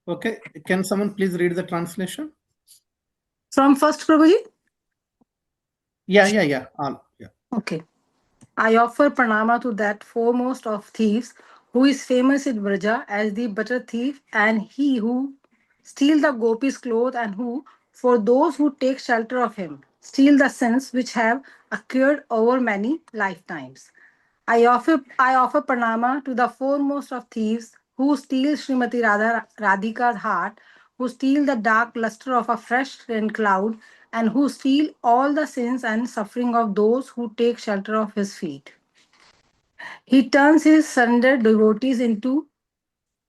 Okay, can someone please read the translation? From first, Prabhuji? Yeah. All. Yeah. Okay. I offer pranama to that foremost of thieves, who is famous in Vraja as the butter thief, and he who steal the gopis' clothes, and who, for those who take shelter of him, steal the sins which have occurred over many lifetimes. I offer pranama to the foremost of thieves, who steal Srimati Radhika's heart, who steal the dark luster of a fresh rain cloud, and who steal all the sins and suffering of those who take shelter of his feet. He turns his surrendered devotees into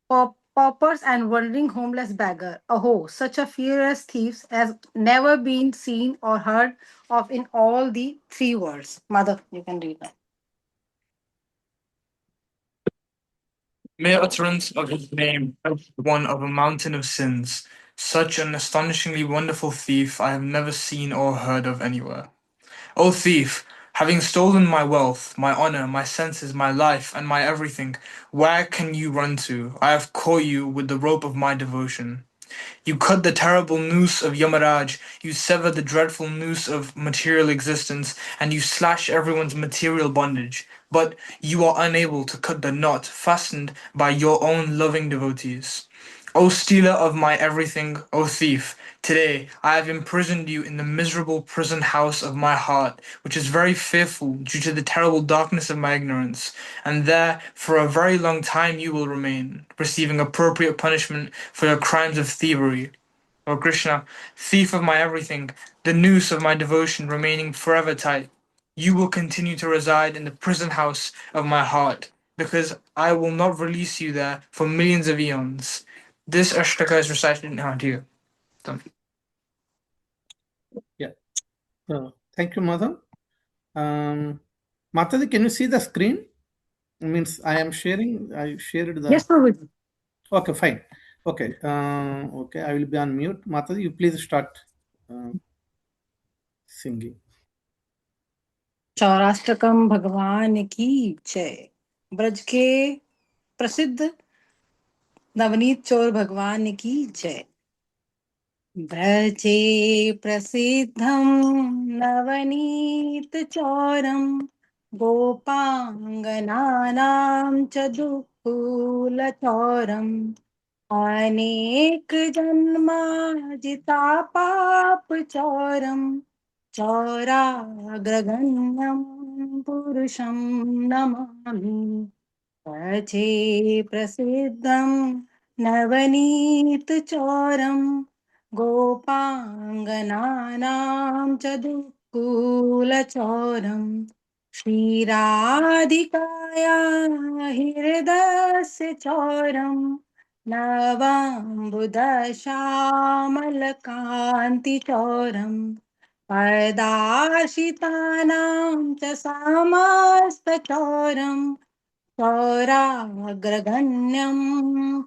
paupers and wandering homeless beggar. Oh, such a furious thief has never been seen or heard of in all the three worlds. Mother, you can read now. Mere utterance of his name is one of a mountain of sins. Such an astonishingly wonderful thief I have never seen or heard of anywhere. O thief, having stolen my wealth, my honor, my senses, my life, and my everything, where can you run to? I have caught you with the rope of my devotion. You cut the terrible noose of Yamaraj, you sever the dreadful noose of material existence, and you slash everyone's material bondage. But you are unable to cut the knot fastened by your own loving devotees. O stealer of my everything, O thief, today I have imprisoned you in the miserable prison house of my heart, which is very fearful due to the terrible darkness of my ignorance, and there for a very long time you will remain, receiving appropriate punishment for your crimes of thievery. O Krishna, thief of my everything, the noose of my devotion remaining forever tight, you will continue to reside in the prison house of my heart, because I will not release you there for millions of eons. This Ashtaka is recited now to you. Done. Yeah. Thank you, Mother. Mataji, can you see the screen? Means I am sharing. I shared the. Yes, Prabhuji. Okay, fine. Okay. Okay, I will be on mute. Mataji, you please start singing. चौराष्टकम भगवान की जय। ब्रज के प्रसिद्ध नवनीत चोर भगवान की जय। ब्रजे प्रसिद्धं नवनीत चौरम गोपांगनानां च दुःखूलचौरम् अनेक जन्मार्जिता पाप चौरम चौराग्रगण्यं पुरुषं नमामि। भजे प्रसिद्धं नवनीतचौरं गोपाङ्गनानां च दुःखूलचौरम् श्रीराधिकाया हृदयस्य चौरं नवाम्बुदश्यामलकान्तिचौरम् पर्दार्शितानां च समस्तचौरम् चौराग्रगण्यं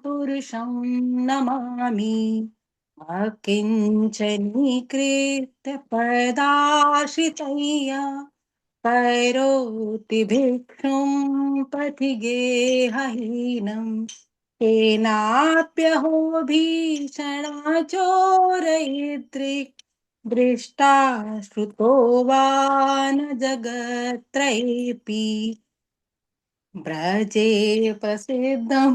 पुरुषं नमामि। अकिञ्चनीकृत्य पर्दाश्रितय्य करोति भिक्षुं पथिगेहहीनम् केनाप्यहो भीषणाचोरयित्रिक् दृष्टा श्रुतो वा न जगत्त्रयेऽपि। ब्रजे प्रसिद्धं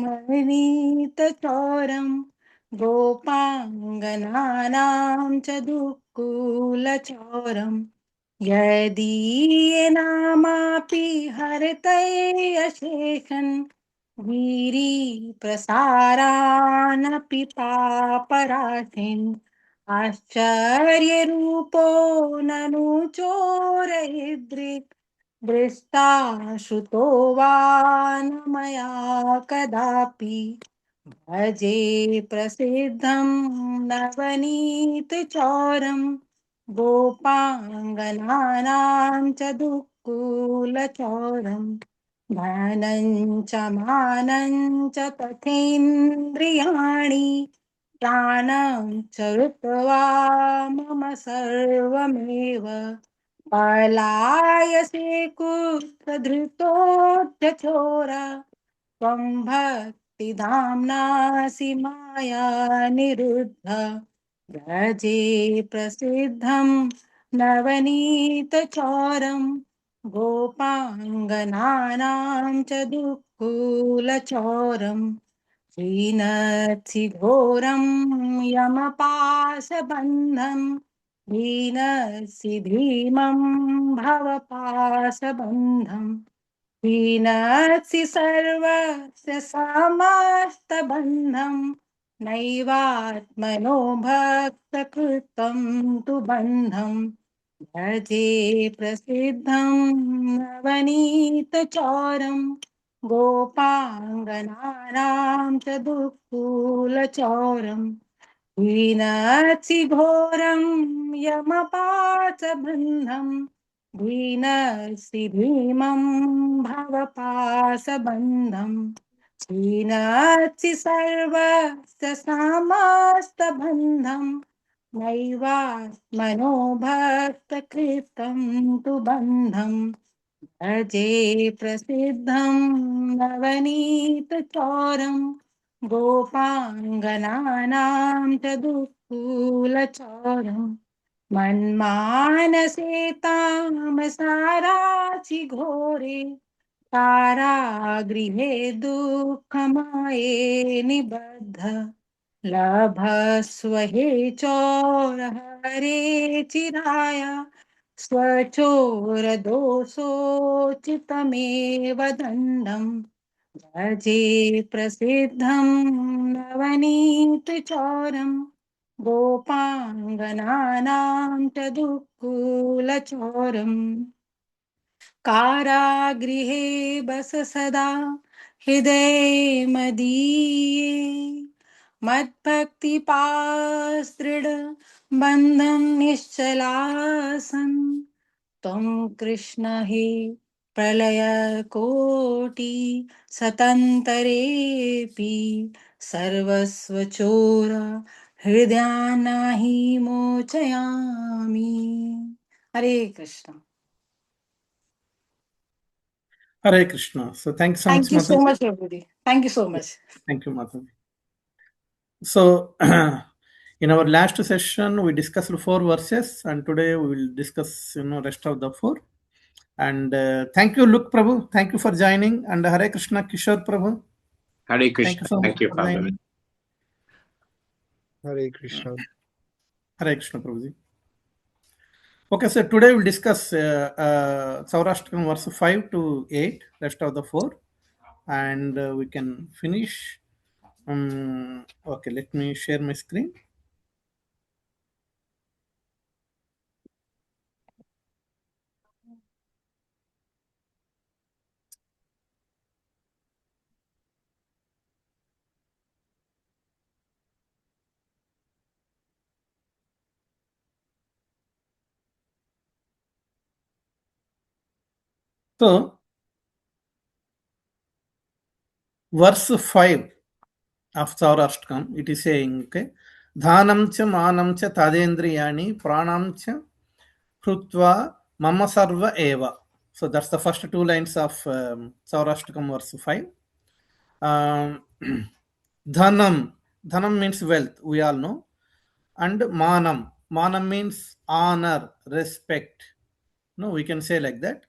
नवनीतचौरं गोपाङ्गनानां च दुःखूलचौरम् यदीयनामापि हरतैरशेषन् गिरिप्रसारानपि पापराशिन् आश्चर्यरूपो ननु चोरयिद्रिक् दृष्टा श्रुतो वा न मया कदापि। भजे प्रसिद्धं नवनीतचौरं गोपाङ्गनानां च दुःखूलचौरम् धनं च मानं च तथेन्द्रियाणि प्राणं च हृत्वा मम सर्वमेव पलायसे कुत्र धृतोऽध्यचोरा त्वं शक्तिधाम्नासि माया निरुद्ध व्रजे प्रसिद्धं नवनीतचौरं गोपाङ्गनानां च दुःखूलचौरम् श्रीनत्सि घोरं यमपाशबन्धं हीनसि भीमं भवपाशबन्धम् हीनसि सर्वस्य समस्तबन्धं नैवात्मनो भक्तकृतं तु बन्धम् भजे प्रसिद्धं नवनीतचौरं गोपाङ्गनानां च दुःखूलचौरम् हीनसि घोरं यमपाशबन्धं हीनसि भीमं भवपाशबन्धम् हीनसि सर्वस्य समस्तबन्धं नैवात्मनो भक्तकृतं तु बन्धम् भजे प्रसिद्धं नवनीतचौरं गोपाङ्गनानां च दुःखूलचौरम् मन्मानसे तामसाराचि घोरे कारागृहे दुःखमये निबद्ध लभस्व हे चोरहरे चिराय स्वचोरदोषोचितमेव दण्डम् भजे प्रसिद्धं नवनीतचौरम् गोपाङ्गनानां च दुःखूलचौरम् कारागृहे बस सदा हृदये मदीये मद्भक्तिपास्दृढ बन्धं निश्चलासन् त्वं कृष्ण हे प्रलयकोटि सतन्तरेऽपि सर्वस्वचोर हृदयानाहि मोचयामि. हरे Krishna. Hare Krishna. So thanks so much, Thank you so Mataji. much, everybody. Thank you so much. Thank you, Mataji. So, in our last session, we discussed 4 verses, and today we will discuss, rest of the 4. And thank you, Luke Prabhu. Thank you for joining. And Hare Krishna, Kishore Prabhu. Hare Thank you Krishna. so much Thank you, for Father. joining. Hare Krishna. Hare Krishna, Prabhuji. Okay, so today we'll discuss Chourashtakam verse 5 to 8, rest of the 4, and we can finish. Okay, let me share my screen. So, verse 5 of Chourashtakam, it is saying, okay, Dhanam cha manam cha tadendriyani pranam cha krutva mama sarva eva. So that's the first 2 lines of Chourashtakam verse 5. Dhanam, dhanam means wealth, we all know. And manam, manam means honor, respect. No, we can say like that.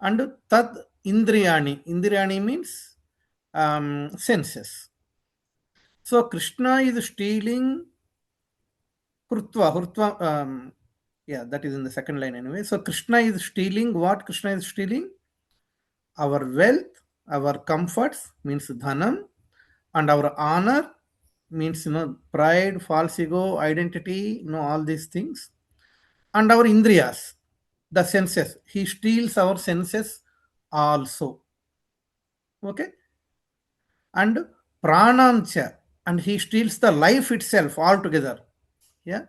And tad indriyani, indriyani means senses. So Krishna is stealing Hurtva, yeah, that is in the second line anyway. So Krishna is stealing what? Krishna is stealing our wealth, our comforts means dhanam, and our honor means pride, false ego, identity, all these things, and our indriyas, the senses. He steals our senses also. Okay, and pranamcha, and he steals the life itself altogether. Yeah,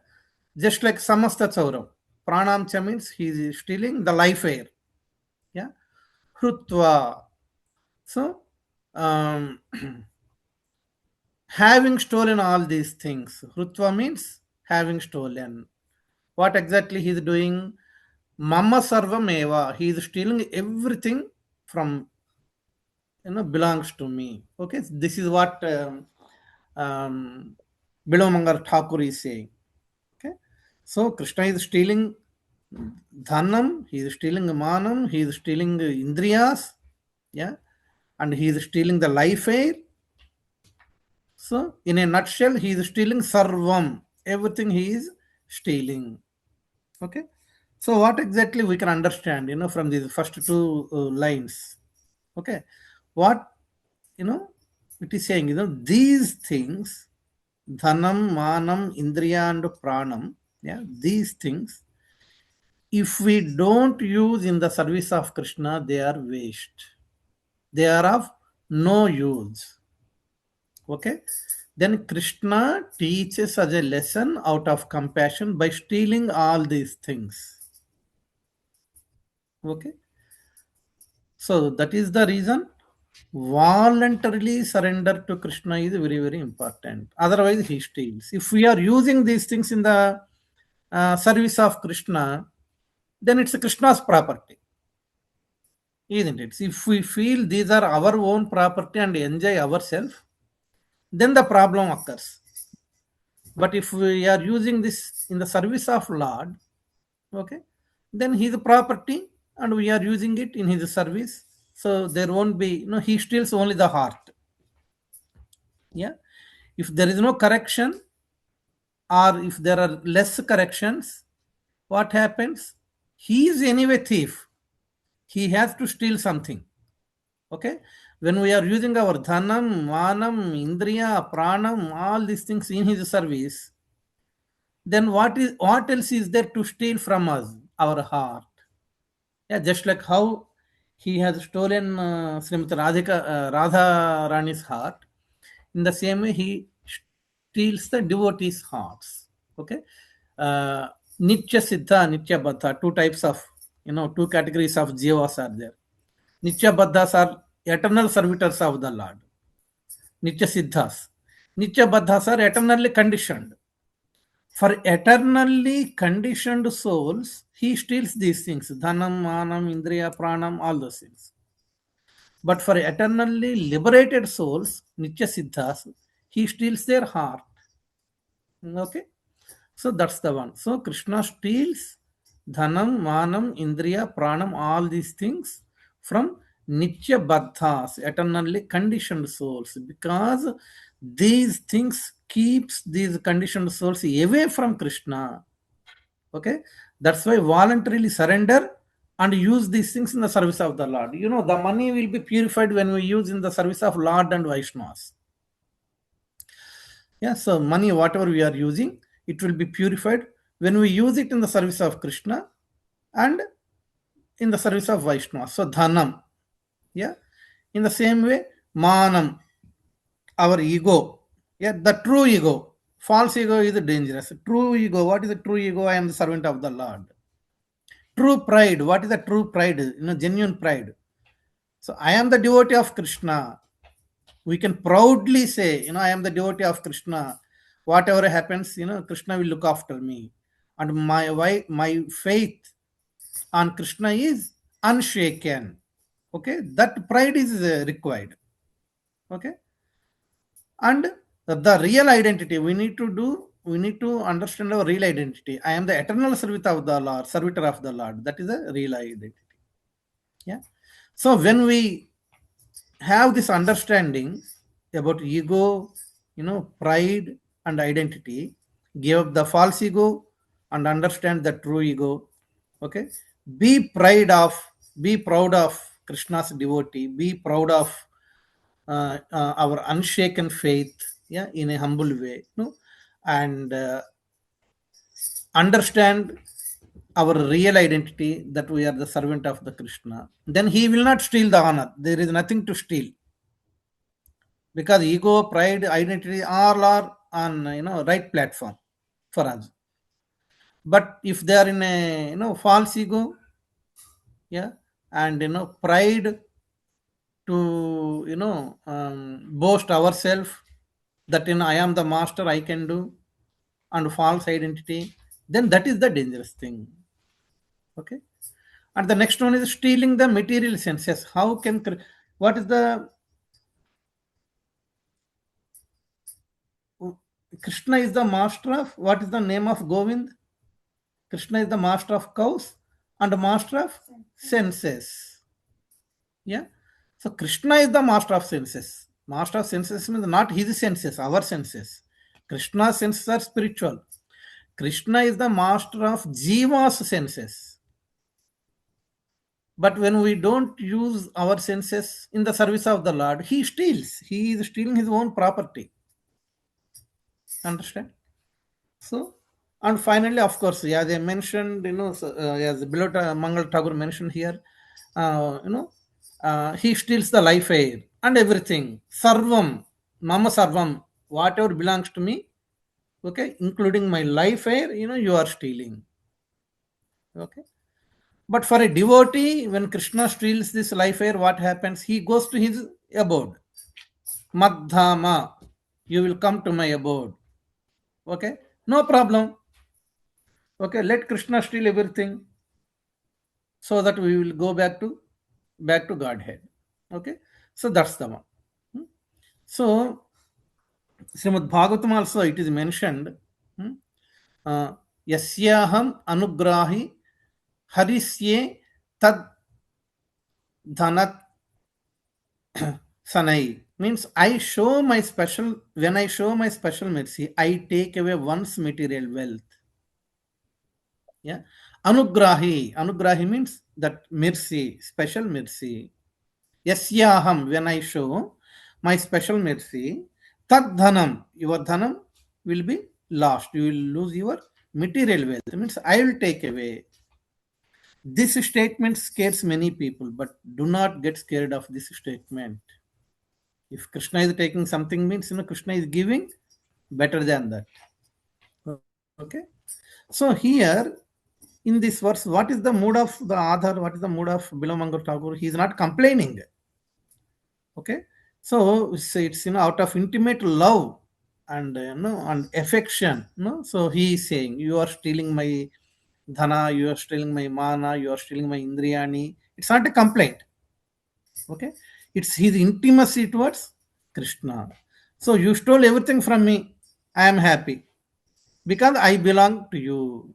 just like samasta chauram. Pranamcha means he is stealing the life air. Yeah, hrutva. So, having stolen all these things, hrutva means having stolen. What exactly he is doing? Mama sarvam eva. He is stealing everything from me. belongs to me. Okay, this is what um, Bilomangar Thakur is saying. Okay, so Krishna is stealing dhanam, he is stealing manam, he is stealing indriyas, yeah, and he is stealing the life air. So, in a nutshell, he is stealing sarvam, everything he is stealing. Okay, so what exactly we can understand, from these first two lines? Okay, what you know it is saying, these things, dhanam, manam, indriya, and pranam, yeah, these things, if we don't use in the service of Krishna, they are waste. They are of no use. Okay. Then Krishna teaches as a lesson out of compassion by stealing all these things. Okay. So that is the reason voluntarily surrender to Krishna is very, very important. Otherwise, he steals. If we are using these things in the service of Krishna, then it's Krishna's property, isn't it? If we feel these are our own property and enjoy ourselves, then the problem occurs. But if we are using this in the service of Lord, okay, then his property and we are using it in his service. So there won't be, he steals only the heart. Yeah. If there is no correction or if there are less corrections, what happens? He is anyway thief. He has to steal something. Okay. When we are using our dhanam, manam, indriya, pranam, all these things in his service, then what else is there to steal from us? Our heart. Yeah, just like how he has stolen Srimati Radha Rani's heart, in the same way he steals the devotees' hearts. Okay, uh, Nitya Siddha, Nitya Baddha, two types of, two categories of jivas are there. Nitya Baddhas are eternal servitors of the Lord. Nitya Siddhas. Nitya Baddhas are eternally conditioned. For eternally conditioned souls, he steals these things: dhanam, manam, indriya, pranam, all those things. But for eternally liberated souls, Nitya Siddhas, he steals their heart. Okay? So that's the one. So Krishna steals dhanam, manam, indriya, pranam, all these things from Nitya Baddhas, eternally conditioned souls, because these things keeps these conditioned souls away from Krishna. Okay, that's why voluntarily surrender and use these things in the service of the Lord. The money will be purified when we use in the service of Lord and Vaishnavas. Yeah, so money, whatever we are using, it will be purified when we use it in the service of Krishna and in the service of Vaishnava. So dhanam, yeah. In the same way, manam, our ego, yeah, the true ego. False ego is dangerous. True ego, what is the true ego? I am the servant of the Lord. True pride, what is the true pride? Genuine pride. So I am the devotee of Krishna. We can proudly say, I am the devotee of Krishna. Whatever happens, Krishna will look after me. And my faith on Krishna is unshaken. Okay, that pride is required. Okay, and the real identity we need to understand our real identity. I am the eternal servitor of the Lord, servitor of the Lord. That is a real identity. Yeah. So when we have this understanding about ego, pride and identity, give up the false ego and understand the true ego. Okay. Be proud of Krishna's devotee. Be proud of our unshaken faith. Yeah, in a humble way. And understand our real identity, that we are the servant of the Krishna, then he will not steal the honor. There is nothing to steal, because ego, pride, identity all are on right platform for us. But if they are in a false ego, yeah, and pride to boast ourselves that I am the master, I can do, and false identity, then that is the dangerous thing. Okay. And the next one is stealing the material senses. How can What is the Krishna is the master of, what is the name of Govind? Krishna is the master of cows and master of senses. Yeah. So Krishna is the master of senses. Master of senses means not his senses, our senses. Krishna's senses are spiritual. Krishna is the master of Jiva's senses. But when we don't use our senses in the service of the Lord, he steals. He is stealing his own property. Understand? So, and finally, of course, as I mentioned, so, as below Mangal Tagore mentioned here, he steals the life air and everything. Sarvam, Mama Sarvam, whatever belongs to me, okay, including my life air, you are stealing. Okay. But for a devotee, when Krishna steals this life air, what happens? He goes to his abode. Madhama, you will come to my abode. Okay, no problem. Okay, let Krishna steal everything so that we will go back to Godhead. Okay, so that's the one. So Srimad Bhagavatam also it is mentioned. Yasyaham anugrahi harisye tad dhanat sanai, means I show my special, when I show my special mercy, I take away one's material wealth. Yeah. Anugrahi means that mercy, special mercy. Yasyaham, when I show my special mercy, tad dhanam, your dhanam will be lost. You will lose your material wealth. Means I will take away. This statement scares many people, but do not get scared of this statement. If Krishna is taking something, means Krishna is giving better than that. Okay. So here in this verse, what is the mood of the author? What is the mood of Bilamangar Thakur? He is not complaining. Okay. So it's out of intimate love and and affection. So he is saying, you are stealing my dhana, you are stealing my mana, you are stealing my indriyani. It's not a complaint. Okay, it's his intimacy towards Krishna. So you stole everything from me. I am happy because I belong to you.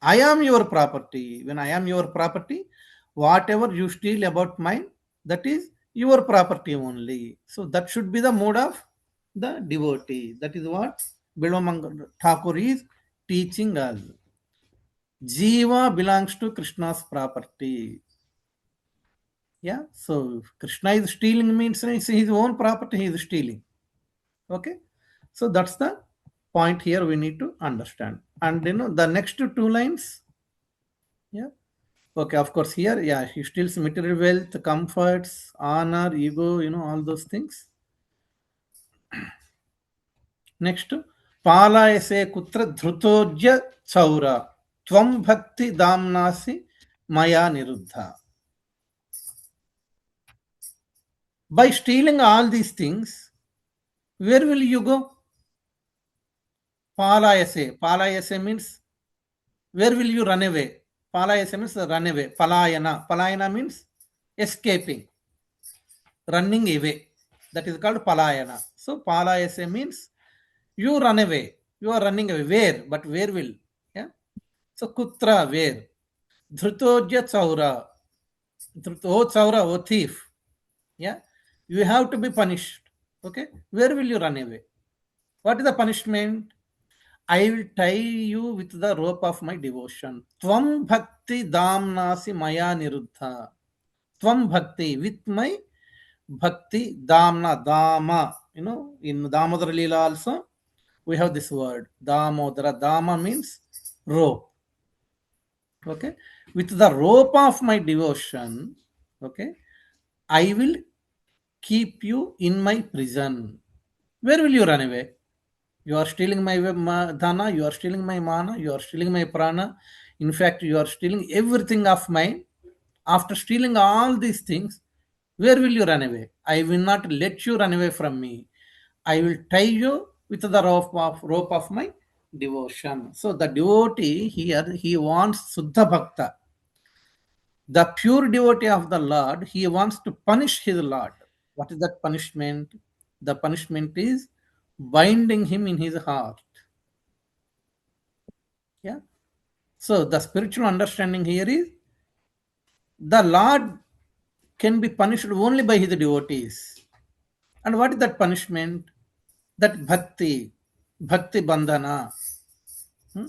I am your property. When I am your property, whatever you steal about mine, that is your property only. So that should be the mode of the devotee. That is what Bilwamanga Thakur is teaching us. Jiva belongs to Krishna's property. Yeah. So if Krishna is stealing means it's his own property he is stealing. Okay. So that's the point here we need to understand. And the next two lines. Yeah. Okay, of course, here, yeah, he steals material wealth, comforts, honor, ego, all those things. Next, palayase kutra dhrutojya chaura, tvam bhakti damnasi maya niruddha. By stealing all these things, where will you go? Palayase means, where will you run away? Palayase means run away. Palayana means escaping, running away. That is called palayana. So palayase means you run away. You are running away. Where? But where will? Yeah. So kutra, where? Dhrutojya chaura. Oh chaura, oh thief. Yeah. You have to be punished. Okay. Where will you run away? What is the punishment? I will tie you with the rope of my devotion. Tvam bhakti damnasi maya niruddha. Tvam bhakti, with my bhakti damna, dama. In Damodara Leela also, we have this word Damodara. Dama means rope. Okay, with the rope of my devotion, okay, I will keep you in my prison. Where will you run away? You are stealing my dhana, you are stealing my mana, you are stealing my prana. In fact, you are stealing everything of mine. After stealing all these things, where will you run away? I will not let you run away from me. I will tie you with the rope of my devotion. So the devotee here, he wants Suddha Bhakta. The pure devotee of the Lord, he wants to punish his Lord. What is that punishment? The punishment is binding him in his heart. Yeah. So the spiritual understanding here is the Lord can be punished only by his devotees. And what is that punishment? That bhakti bandhana, hmm?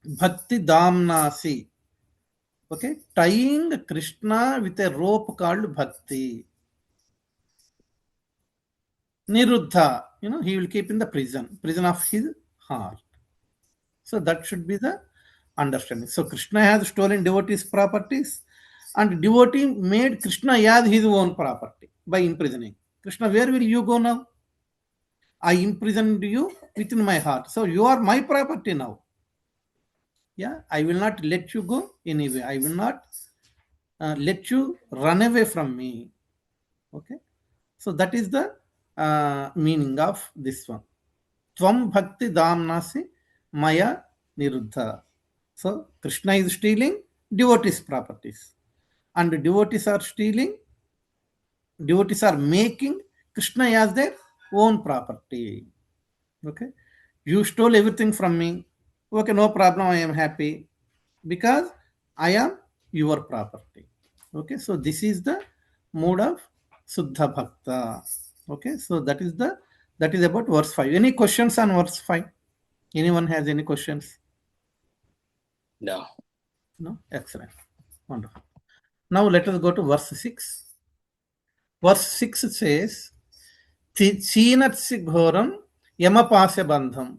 Bhakti damnasi. Okay, tying Krishna with a rope called bhakti. Niruddha, he will keep in the prison of his heart. So that should be the understanding. So Krishna has stolen devotees' properties, and devotee made Krishna as his own property by imprisoning. Krishna, where will you go now? I imprisoned you within my heart. So you are my property now. Yeah, I will not let you go anyway. I will not let you run away from me. Okay. So that is the meaning of this one. Tvam bhakti damnasi maya niruddha. So Krishna is stealing devotees' properties. And devotees are making Krishna as their own property. Okay. You stole everything from me. Okay, no problem. I am happy because I am your property. Okay, so this is the mode of Suddha Bhakta. Okay, so that is about verse 5. Any questions on verse 5? Anyone has any questions? No. No? Excellent. Wonderful. Now let us go to verse 6. Verse 6 says, Chinatsi ghoram yamapasya bandham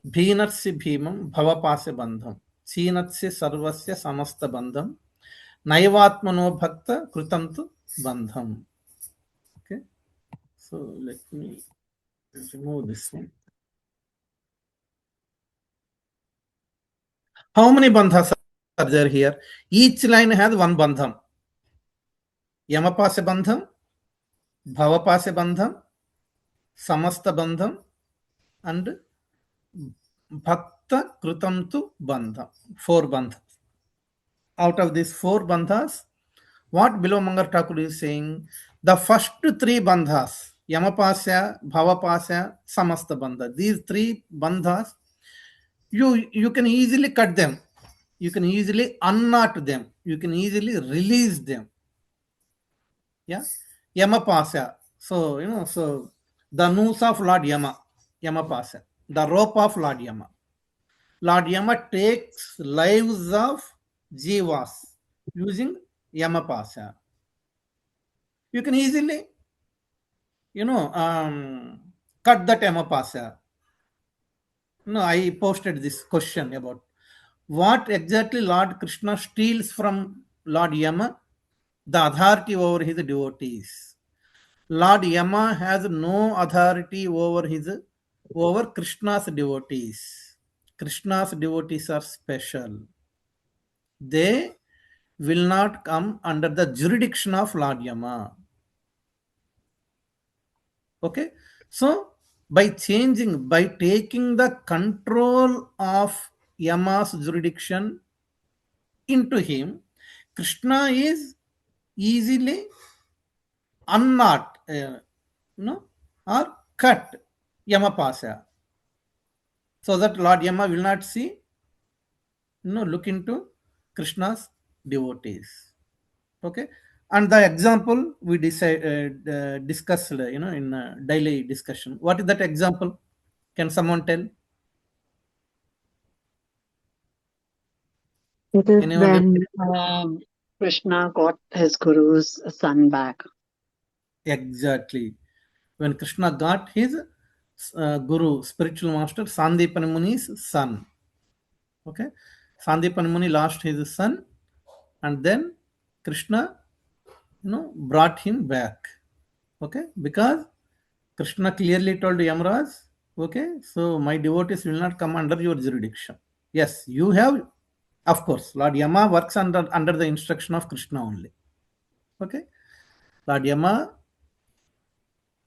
भीनत्स्य भीमं भवपास्य बंधम क्षीणत्स्य सर्वस्य समस्त बंधम नैवात्मनो भक्त कृतं तु बंधम. Okay, so let me remove this one. How many bandhas are there here? Each line has one bandham. Yamapasya bandham, bhavapasya bandham, samasta bandham, and bhakta kritam tu bandham. 4 bandhas. Out of these 4 bandhas, what Bilo Mangar Thakur is saying, the first 3 bandhas, Yamapasya, Bhavapasya, Samasta bandha, these 3 bandhas, you can easily cut them. You can easily unknot them. You can easily release them. Yeah. Yamapasya. So, so the noose of Lord Yamapasya, the rope of Lord Yama. Lord Yama takes lives of jivas using Yamapasya. You can easily, cut that Yamapasya. I posted this question about what exactly Lord Krishna steals from Lord Yama, the authority over his devotees. Lord Yama has no authority over Krishna's devotees. Krishna's devotees are special. They will not come under the jurisdiction of Lord Yama. Okay, so by taking the control of Yama's jurisdiction into him, Krishna is easily unknot, or cut Yamapasya, so that Lord Yama will not look into Krishna's devotees. Okay, and the example we discussed, in daily discussion. What is that example? Can someone tell? It is Anyone? when Krishna got his guru's son back. Exactly. When Krishna got his guru, spiritual master, Sandipani Muni's son. Okay, Sandipani Muni lost his son, and then Krishna, brought him back. Okay, because Krishna clearly told Yamaraj, okay, so my devotees will not come under your jurisdiction. Yes, you have, of course, Lord Yama works under the instruction of Krishna only. Okay, Lord Yama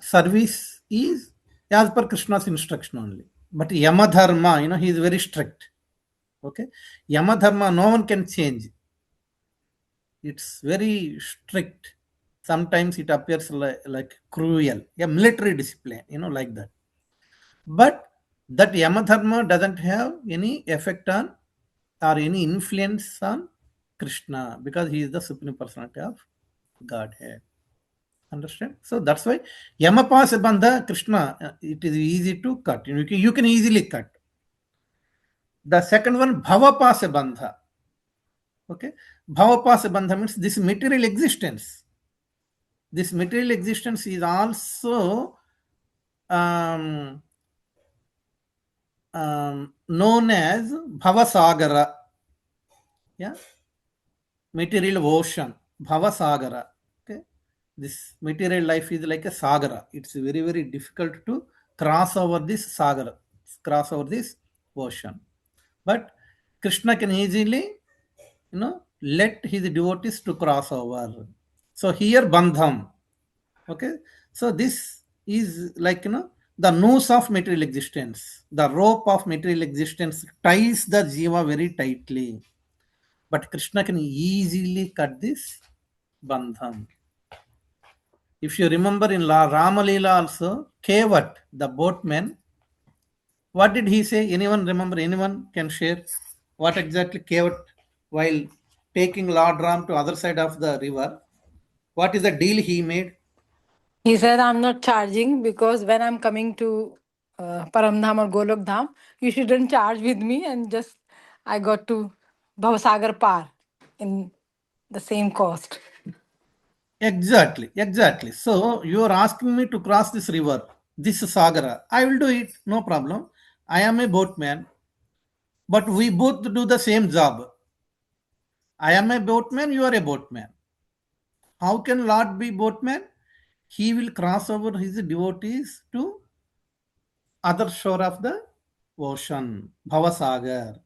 service is as per Krishna's instruction only. But Yama Dharma, he is very strict. Okay, Yama Dharma, no one can change. It's very strict. sometimes it appears like cruel, a military discipline, like that. But that Yamadharma doesn't have any effect on or any influence on Krishna because he is the supreme personality of Godhead. Understand? So that's why Yamapasa Bandha Krishna, it is easy to cut. You can easily cut. The second one, Bhavapasa Bandha. Okay? Bhavapasa Bandha means this material existence. This material existence is also um, known as Bhavasagara. Yeah, material ocean, Bhavasagara. Okay, this material life is like a sagara. It's very, very difficult to cross over this sagara, cross over this ocean. But Krishna can easily, let his devotees to cross over. So here bandham. Okay, so this is like the noose of material existence, the rope of material existence ties the jiva very tightly. But Krishna can easily cut this bandham. If you remember in Rama Leela also, Kevat, the boatman, what did he say? Anyone remember? Anyone can share what exactly Kevat, while taking Lord Ram to other side of the river, what is the deal he made? He said, I'm not charging because when I'm coming to Paramdham or Golok Dham, you shouldn't charge with me. And just I got to Bhavasagar Par in the same cost. Exactly, exactly. So you are asking me to cross this river, this Sagara. I will do it, no problem. I am a boatman, but we both do the same job. I am a boatman, you are a boatman. How can Lord be boatman? He will cross over his devotees to other shore of the ocean, Bhavasagar.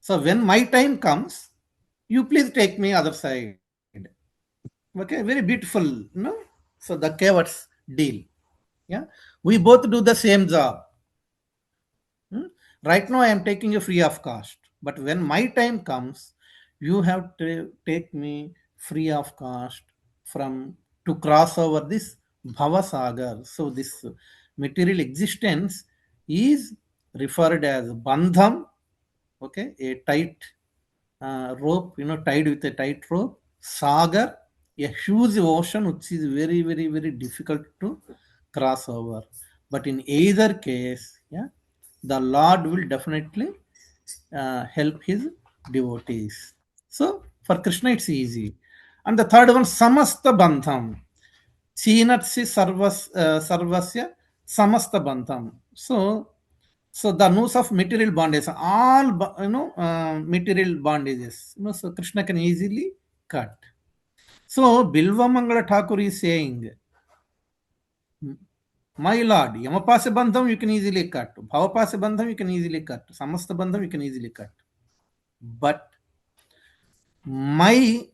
So when my time comes, you please take me other side. Okay, very beautiful, So the Kevat's deal. Yeah, we both do the same job. Hmm? Right now, I am taking you free of cost. But when my time comes, you have to take me free of cost from to cross over this Bhavasagar. So this material existence is referred as bandham. Okay, a tight rope, tied with a tight rope. Sagar, a huge ocean which is very, very, very difficult to cross over. But in either case, yeah, the Lord will definitely help his devotees. So for Krishna, it's easy. And the third one, Samasta Bandham. Chinatsi Sarvasya Samasta Bandham. So the noose of material bondage, all material bondages, so Krishna can easily cut. So Bilva Mangala Thakur is saying, my lord, Yamapasa Bandham you can easily cut, Bhavapasa Bandham you can easily cut, Samasta Bandham you can easily cut. But my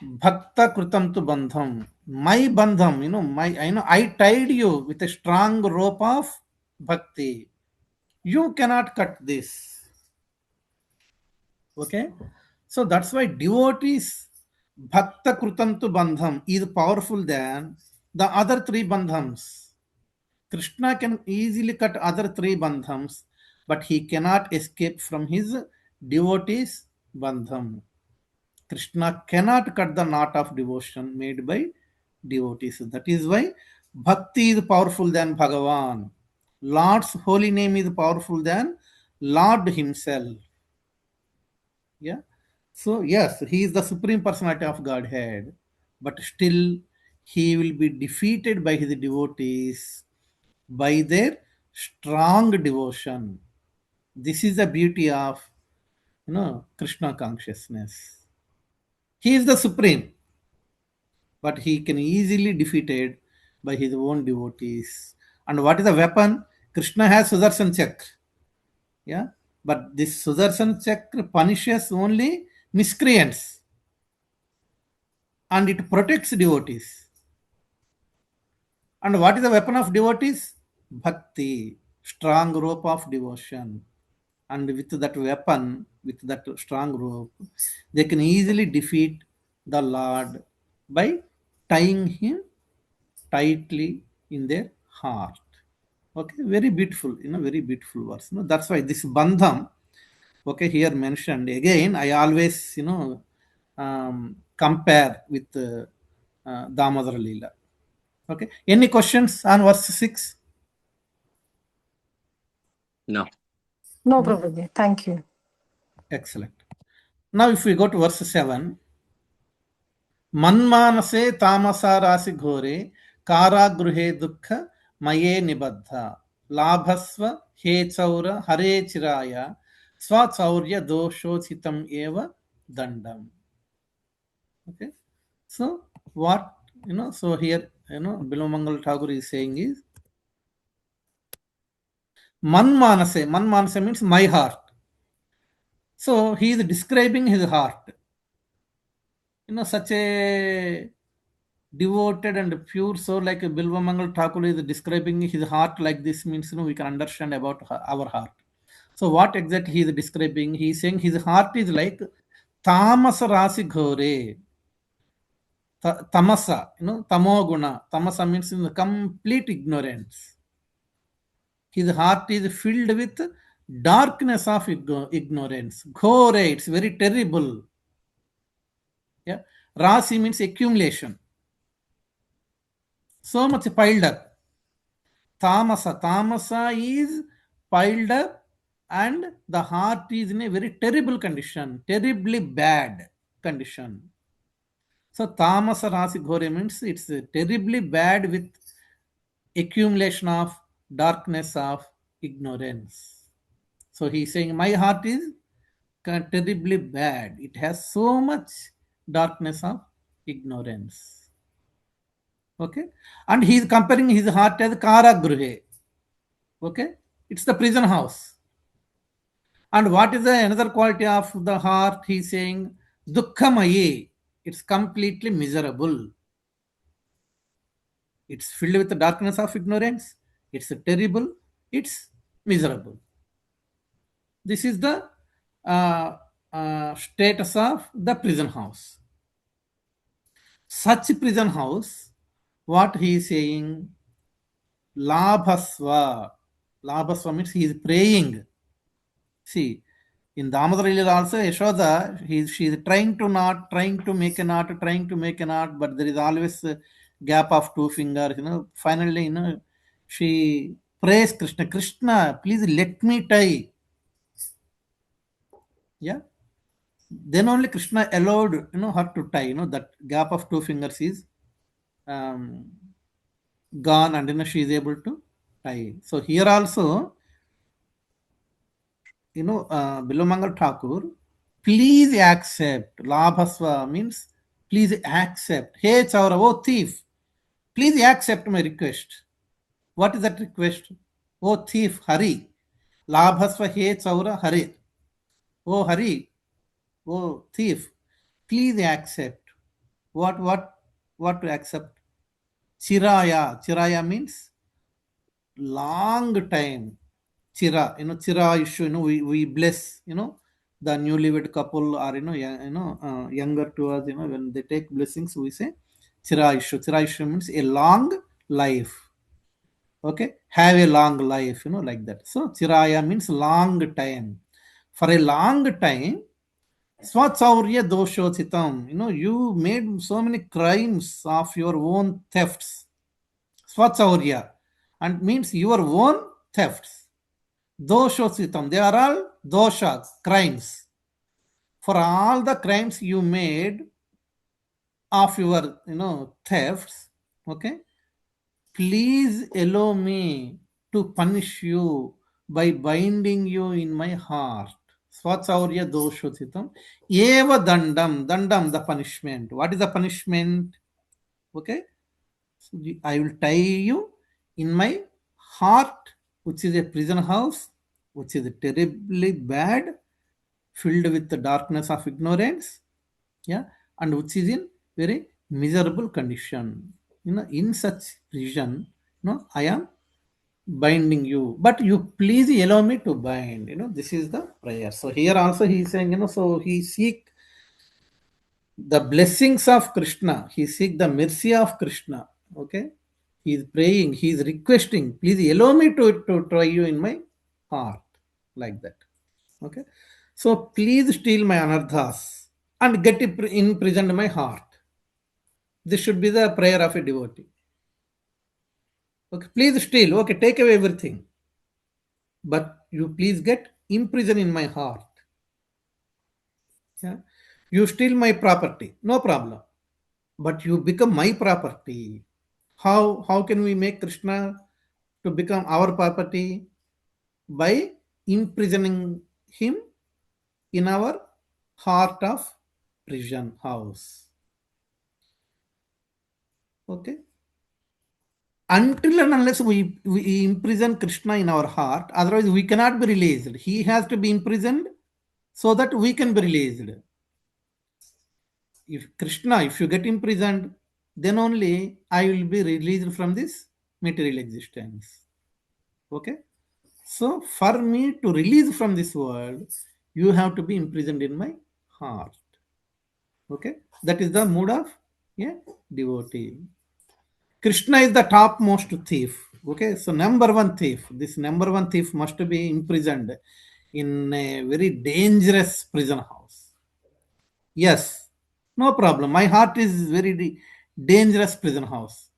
Bhakta Krutam tu Bandham, my Bandham, I tied you with a strong rope of Bhakti. You cannot cut this. Okay, so that's why devotees bhakta krutantu bandham is powerful than the other three bandhams. Krishna can easily cut other three bandhams, but he cannot escape from his devotees bandham. Krishna cannot cut the knot of devotion made by devotees. That is why bhakti is powerful than Bhagavan. Lord's holy name is powerful than Lord himself. Yeah. So, yes, he is the supreme personality of Godhead, but still he will be defeated by his devotees by their strong devotion. This is the beauty of Krishna consciousness. He is the supreme, but he can easily defeated by his own devotees. And what is the weapon? Krishna has Sudarshan Chakra. Yeah. But this Sudarshan Chakra punishes only miscreants and it protects devotees. And what is the weapon of devotees? Bhakti, strong rope of devotion. And with that weapon, with that strong rope, they can easily defeat the Lord by tying him tightly in their heart. Okay, very beautiful, very beautiful verse. That's why this bandham, okay, here mentioned again. I always, compare with Damodara Leela. Okay, any questions on verse 6? No. No, No? Prabhuji. Thank you. Excellent. Now, if we go to verse 7, मन्मानसे तामसारासि घोरे कारागृहे दुःख मये निबद्ध लाभस्व हे चौर हरे चिराय स्वचौर्य दोषोचितम एव दंडम. Okay, so what, so here, Bilomangal Thakur is saying is manmanase means my heart. So he is describing his heart, such a devoted and pure soul like Bilvamangal Thakur is describing his heart like this means, we can understand about our heart. So what exactly he is describing? He is saying his heart is like tamasa rasi ghore. Tamasa, tamoguna. Tamasa means in the complete ignorance. His heart is filled with darkness of ignorance. Ghore, it's very terrible. Yeah. Rasi means accumulation. So much piled up. Tamasa is piled up, and the heart is in a very terrible condition, terribly bad condition. So tamasa rasi ghore means it's terribly bad with accumulation of darkness of ignorance. So he's saying my heart is terribly bad. It has so much darkness of ignorance. Okay, and he is comparing his heart as Karagruhe. Okay, it's the prison house. And what is the another quality of the heart? He's saying Dukkhamaye. It's completely miserable. It's filled with the darkness of ignorance. It's terrible. It's miserable. This is the status of the prison house. Such prison house, what he is saying, Labhasva. Labhasva means he is praying. See, in Damodar also, Yashoda, she is trying to make a knot, but there is always a gap of two fingers. Finally, she prays Krishna, Krishna, please let me tie. Yeah. Then only Krishna allowed, her to tie. That gap of two fingers is um, gone, and she is able to tie. So here also, Bilomangal Thakur, please accept. Labhasva means please accept. Hey Chaura, oh thief, please accept my request. What is that request? Oh thief, hurry. Labhasva he Chaura, hurry. Oh hurry, oh thief, please accept. What to accept? Chiraya. Chiraya means long time. Chira issue, we bless, the newlywed couple, or, younger to us, when they take blessings, we say chira issue. Chira issue means a long life. Okay. Have a long life, like that. So chiraya means long time. For a long time, Swachaurya doshochitam, you made so many crimes of your own thefts. Swachaurya, and means your own thefts. Doshositam, they are all doshas, crimes. For all the crimes you made of your, thefts, okay, please allow me to punish you by binding you in my heart. Swachaurya doshositam. Eva dandam, the punishment. What is the punishment? Okay, so I will tie you in my heart, which is a prison house, which is terribly bad, filled with the darkness of ignorance, yeah, and which is in very miserable condition. In such prison, I am binding you, but you please allow me to bind. This is the prayer. So here also he is saying, so he seek the blessings of Krishna. He seek the mercy of Krishna. Okay. He is praying, he is requesting, please allow me to try you in my heart. Like that. Okay. So please steal my anarthas and get imprisoned my heart. This should be the prayer of a devotee. Okay, please steal. Okay, take away everything. But you please get imprisoned in my heart. Yeah. You steal my property, no problem. But you become my property. How can we make Krishna to become our property? By imprisoning him in our heart of prison house. Okay. Until and unless we imprison Krishna in our heart, otherwise we cannot be released. He has to be imprisoned so that we can be released. If Krishna, if you get imprisoned, then only I will be released from this material existence. Okay? So, for me to release from this world, you have to be imprisoned in my heart. Okay? That is the mood of a devotee. Krishna is the topmost thief. Okay, so number one thief. This number one thief must be imprisoned in a very dangerous prison house. Yes, no problem. My heart is very dangerous prison house.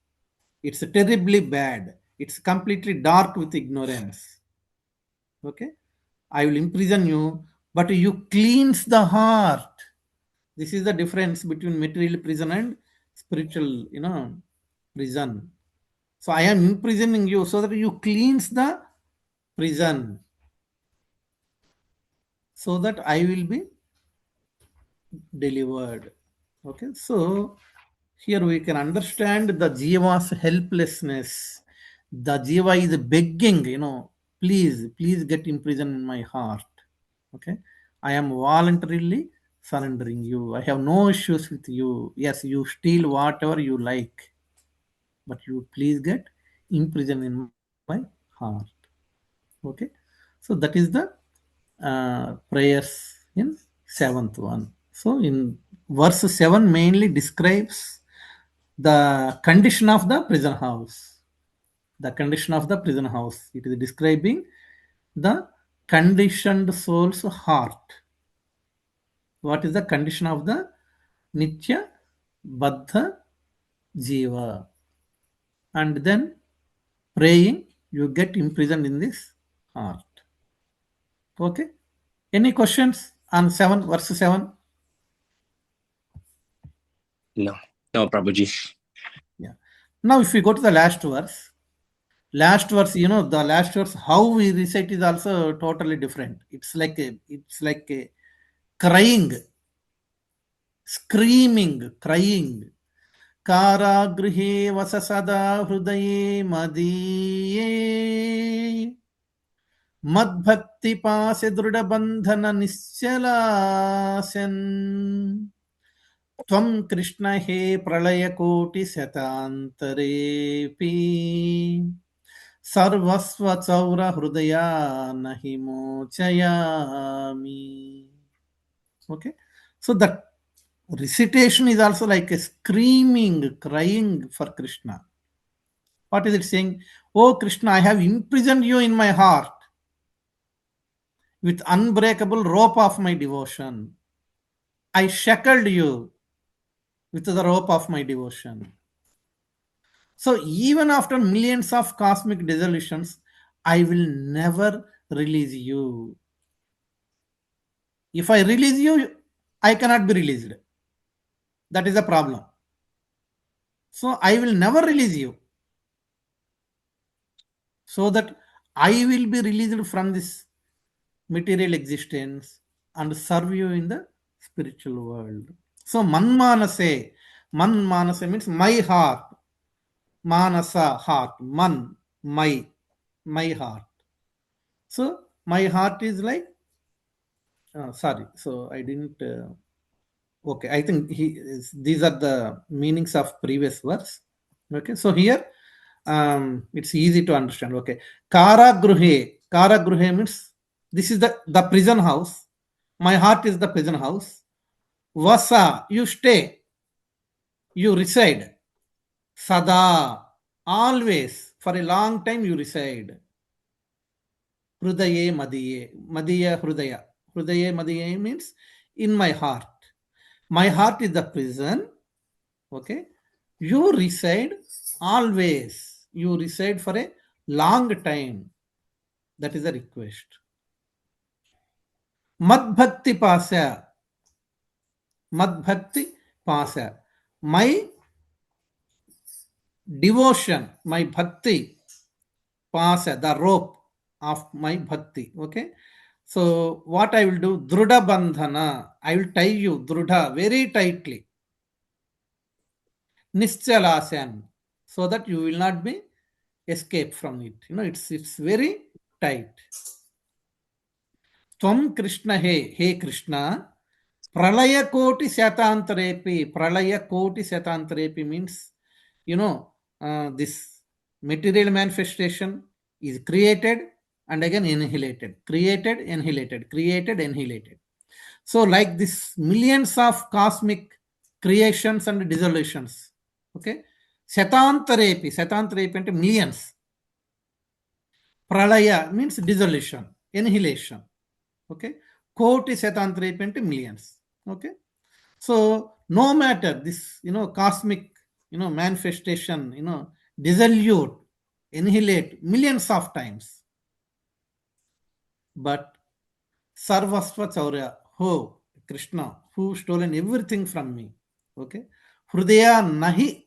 It's terribly bad. It's completely dark with ignorance. Okay, I will imprison you, but you cleanse the heart. This is the difference between material prison and spiritual, prison. So I am imprisoning you so that you cleanse the prison, so that I will be delivered. Okay, so here we can understand the jiva's helplessness. The jiva is begging, please get imprisoned in my heart. Okay, I am voluntarily surrendering you. I have no issues with you. Yes, you steal whatever you like, but you please get imprisoned in my heart. Okay, so that is the prayers in seventh one. So in verse 7 mainly describes the condition of the prison house. The condition of the prison house. It is describing the conditioned soul's heart. What is the condition of the Nitya Baddha Jiva? And then praying, you get imprisoned in this heart. Okay. Any questions on 7 verse 7? No, no, Prabhuji. Yeah. Now, if we go to the last verse, the last verse, how we recite is also totally different. It's like a crying, screaming, crying. Karagrihe vasasada hrudaye madiye madbhakti pase druda bandhana nischalasen. त्वं कृष्ण हे प्रलयकोटिशतान्तरेऽपि सर्वस्वचौरहृदया न हि मोचयामि. Okay, so that recitation is also like a screaming, crying for Krishna. What is it saying? Oh Krishna, I have imprisoned you in my heart with unbreakable rope of my devotion. I shackled you with the rope of my devotion. So even after millions of cosmic dissolutions, I will never release you. If I release you, I cannot be released. That is the problem. So I will never release you, so that I will be released from this material existence and serve you in the spiritual world. So manmanase means my heart, manasa heart, my heart. So my heart is like, sorry, so I didn't. Okay, I think these are the meanings of previous verse. Okay, so here it's easy to understand. Okay, Kara gruhe means this is the prison house. My heart is the prison house. Vasa, you stay, you reside. Sada, always, for a long time you reside. Hrudaye Madiye. Madiya Hrudaya. Hrudaye Madiye means in my heart. My heart is the prison. Okay. You reside always. You reside for a long time. That is a request. Madbhakti Pasa. Madbhakti Pasa. My devotion, my bhakti, pasa, the rope of my bhakti. Okay. So what I will do, Druda Bandhana, I will tie you, Druda, very tightly. Nischalasan, so that you will not be escape from it. It's very tight. Tvam Krishna He Krishna, Pralaya Koti Shatantarepi. Pralaya Koti Shatantarepi means, this material manifestation is created and again annihilated. Created, annihilated, created, annihilated. So, like this, millions of cosmic creations and dissolutions. Okay. Shatantarepi ante millions. Pralaya means dissolution, annihilation. Okay. Koti Shatantarepi ante millions. Okay. So no matter this, cosmic, manifestation, dissolute, annihilate millions of times. But Sarvasva Chaurya, ho, Krishna, who stolen everything from me. Okay. Hrudaya nahi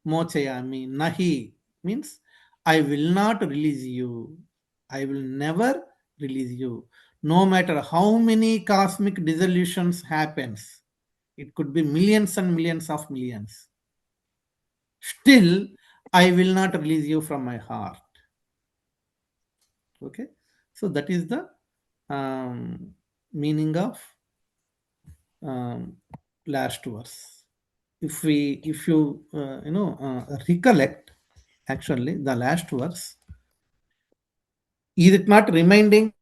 mochayami. Nahi means I will not release you. I will never release you. No matter how many cosmic dissolutions happens, it could be millions and millions of millions. Still, I will not release you from my heart. Okay. So that is the meaning of um, last verse. If you recollect, actually the last verse, is it not reminding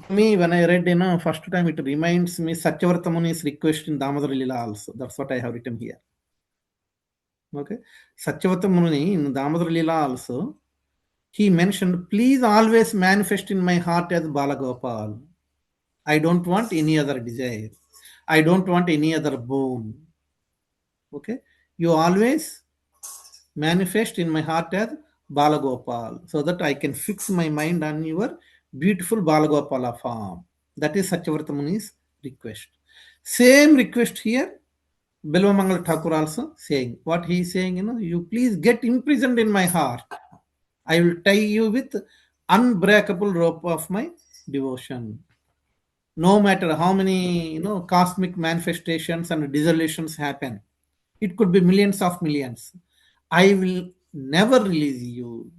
me when I read, first time, it reminds me Satyavrata Muni's request in Damodar Lila also. That's what I have written here. Okay. Satyavrata Muni in Damodar Lila also, he mentioned, please always manifest in my heart as Balagopal. I don't want any other desire. I don't want any other boon. Okay. You always manifest in my heart as Balagopal so that I can fix my mind on your beautiful Balagopala form. That is Satyavrata Muni's request. Same request here, Belvamangal Thakur also saying. What he is saying, you please get imprisoned in my heart. I will tie you with unbreakable rope of my devotion. No matter how many, cosmic manifestations and dissolutions happen, it could be millions of millions. I will never release you.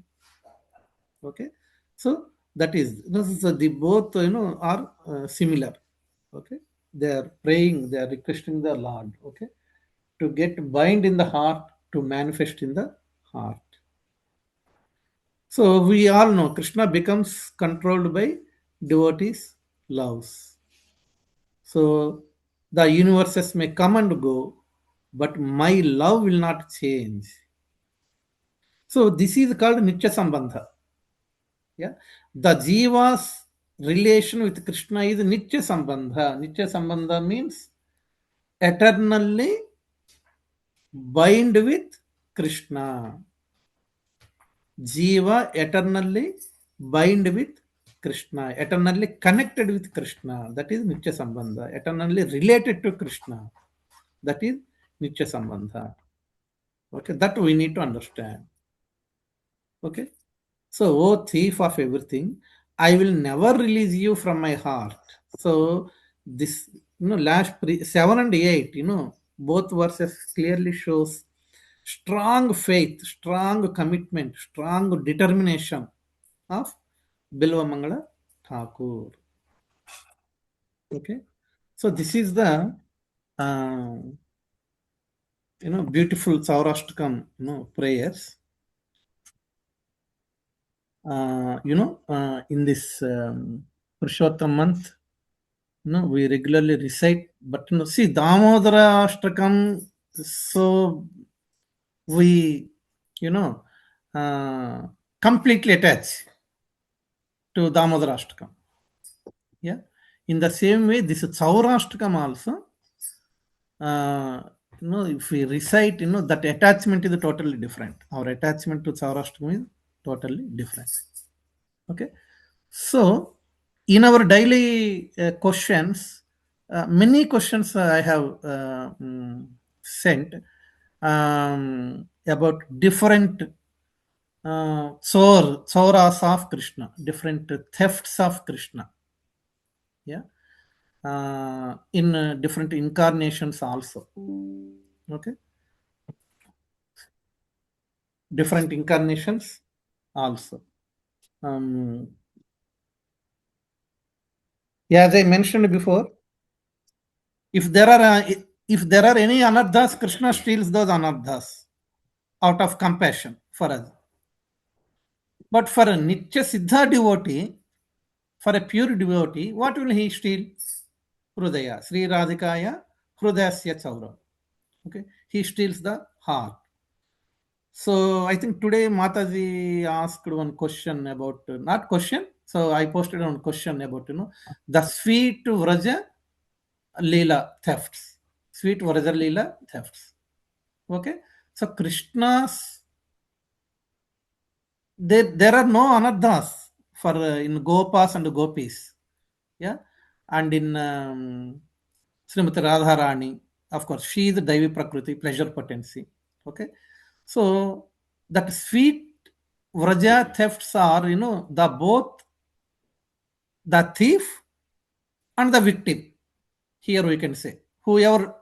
Okay. So that is, this is the both, are similar. Okay. They are praying, they are requesting the Lord. Okay. To get bind in the heart, to manifest in the heart. So we all know Krishna becomes controlled by devotees' loves. So the universes may come and go, but my love will not change. So this is called Nitya Sambandha. Yeah. The Jiva's relation with Krishna is Nitya Sambandha. Nitya Sambandha means eternally bind with Krishna. Jiva eternally bind with Krishna, eternally connected with Krishna. That is Nitya Sambandha. Eternally related to Krishna. That is Nitya Sambandha. Okay, that we need to understand. Okay. So, oh thief of everything, I will never release you from my heart. So, this, last 7 and 8, both verses clearly shows strong faith, strong commitment, strong determination of Bilvamangala Thakur. Okay. So, this is the, uh, beautiful Chourashtakam, prayers. In this Purushottam month, we regularly recite, but see Damodara Ashtakam, so we you know uh, completely attach to Damodara Ashtakam. Yeah, in the same way, this Chourashtakam also, uh, if we recite, that attachment is totally different. Our attachment to Chourashtakam is totally different. Okay, so in our daily questions, many questions I have sent about different chauras of Krishna, different thefts of Krishna. Yeah, in different incarnations also. Okay, different incarnations also. Um, yeah, as I mentioned before, if there are any anarthas, Krishna steals those anarthas out of compassion for us. But for a Nitya Siddha devotee, for a pure devotee, what will he steal? Hrudaya, Sri Radhikaya, Hrudayasya Chaura. Okay, he steals the heart. So I think today Mataji asked one question about not question. So I posted one question about the sweet Vraja Leela thefts, sweet Vraja Leela thefts. Okay, so Krishna's there are no anarthas for in Gopas and Gopis. Yeah, and in Srimati Radharani, of course, she is the Daivi Prakriti, pleasure potency. Okay, so that sweet Vraja thefts are, the both the thief and the victim. Here we can say whoever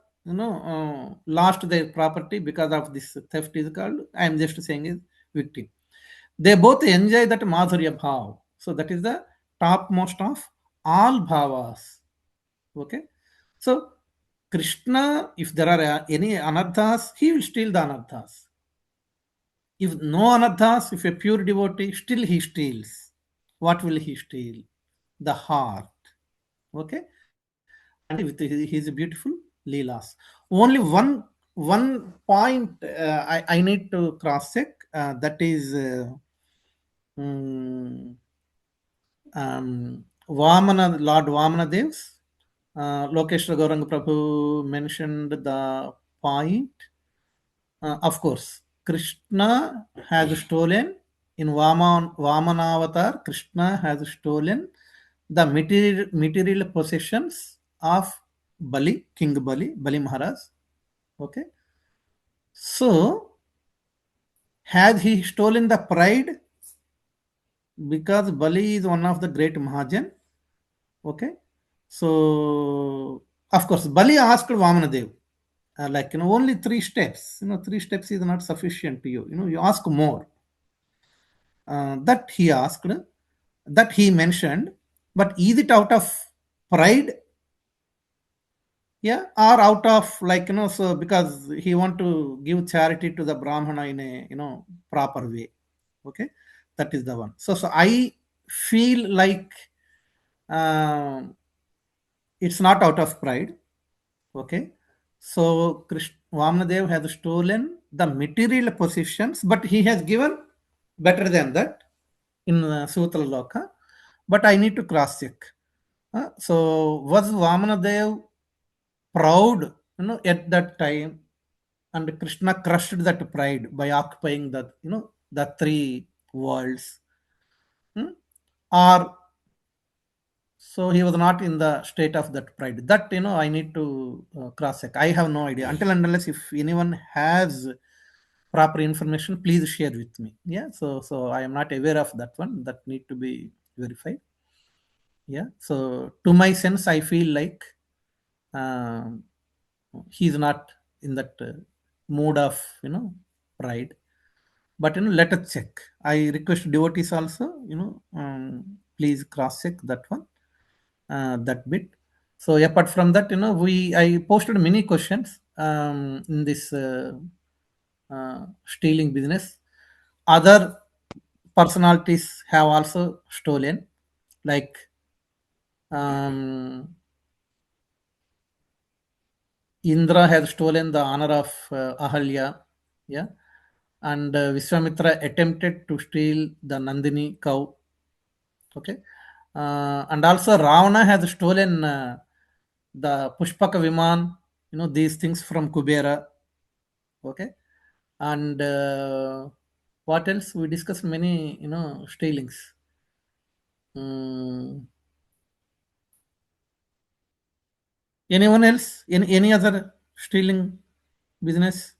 lost their property because of this theft is called. I am just saying is victim. They both enjoy that madhurya bhav. So that is the topmost of all bhavas. Okay, so Krishna, if there are any anarthas, he will steal the anarthas. If no anarthas, if a pure devotee, still he steals. What will he steal? The heart. Okay, and with his beautiful leelas. Only one point I need to cross check. That is Vamana Lord Vamana Devs. Lokeshwar Gauranga Prabhu mentioned the point. Of course, Krishna has stolen in Vamanavatar. Krishna has stolen the material possessions of Bali, King Bali, Bali Maharaj. Okay, so had he stolen the pride because Bali is one of the great Mahajan? Okay, so of course Bali asked Vamanadev, like only 3 steps. 3 steps is not sufficient to you. You ask more. That he asked, that he mentioned, but is it out of pride? Yeah, or out of like so because he want to give charity to the Brahmana in a proper way. Okay, that is the one. So I feel like um, it's not out of pride. Okay, so Vamanadev has stolen the material possessions, but he has given better than that in Sutala Loka. But I need to cross check. So was Vamanadev proud, at that time, and Krishna crushed that pride by occupying the 3 worlds, hmm? Or so he was not in the state of that pride. That I need to cross check. I have no idea until and unless if anyone has proper information, please share with me. Yeah, so I am not aware of that one. That need to be verified. Yeah, so to my sense, I feel like um, he's not in that mood of pride. But let us check. I request devotees also, please cross check that one, that bit. So apart from that, I posted many questions in this stealing business. Other personalities have also stolen, like Indra has stolen the honor of Ahalya, yeah, and Vishwamitra attempted to steal the Nandini cow, okay, and also Ravana has stolen the Pushpaka Viman, these things from Kubera, okay, and what else? We discussed many, stealings. Mm, anyone else? Any other stealing business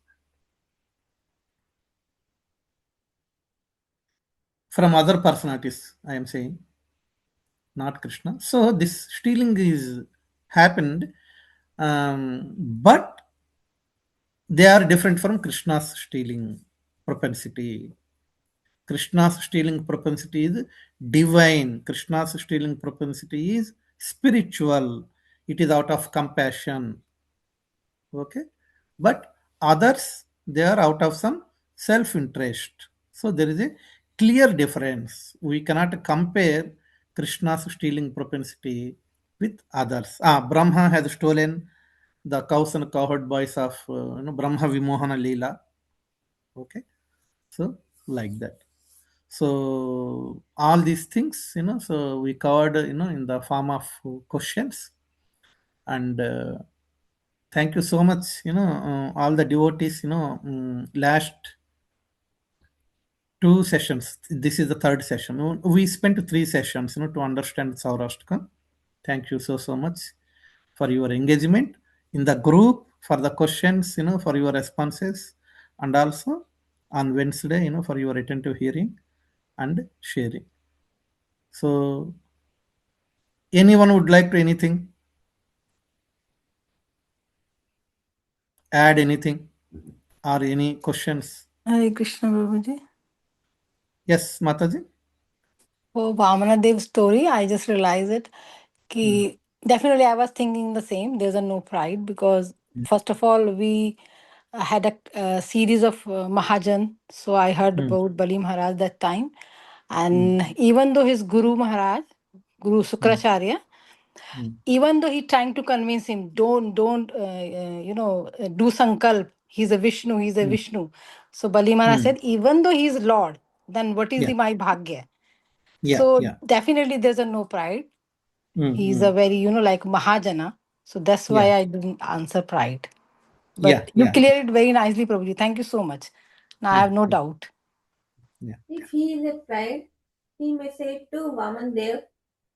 from other personalities? I am saying, not Krishna. So this stealing is happened, but they are different from Krishna's stealing propensity. Krishna's stealing propensity is divine. Krishna's stealing propensity is spiritual. It is out of compassion. Okay, but others, they are out of some self-interest. So there is a clear difference. We cannot compare Krishna's stealing propensity with others. Brahma has stolen the cows and cowherd boys of Brahma Vimohana Leela. Okay, so like that. So all these things, so we covered, in the form of questions. And thank you so much, all the devotees, last two sessions. This is the third session. We spent three sessions, to understand Saurashtakam. Thank you so much for your engagement in the group, for the questions, for your responses, and also on Wednesday, for your attentive hearing and sharing. So, anyone would like to anything? Add anything or any questions? Hare Krishna, Prabhuji. Yes, Mataji? For Vamana Dev's story, I just realized it. Mm, Definitely, I was thinking the same. There's a no pride because, first of all, we had a series of Mahajan. So I heard mm, about Bali Maharaj that time. mm, And even though his Guru Maharaj, Guru mm, Sukracharya, mm, even though he trying to convince him, don't, do Sankalp. He's a Vishnu, he's a mm, Vishnu. So Bali Maharaj mm. said, even though he's Lord, then what is Yeah, the my bhagya? yeah, So yeah. definitely there's a no pride. Mm, He's a mm. very, like Mahajana. So that's Yeah, why I didn't answer pride. yeah, But you yeah, cleared it very nicely, Prabhuji. Thank you so much. Now I yeah, have no yeah, doubt. yeah. If he is a pride, he may say to Vaman Dev,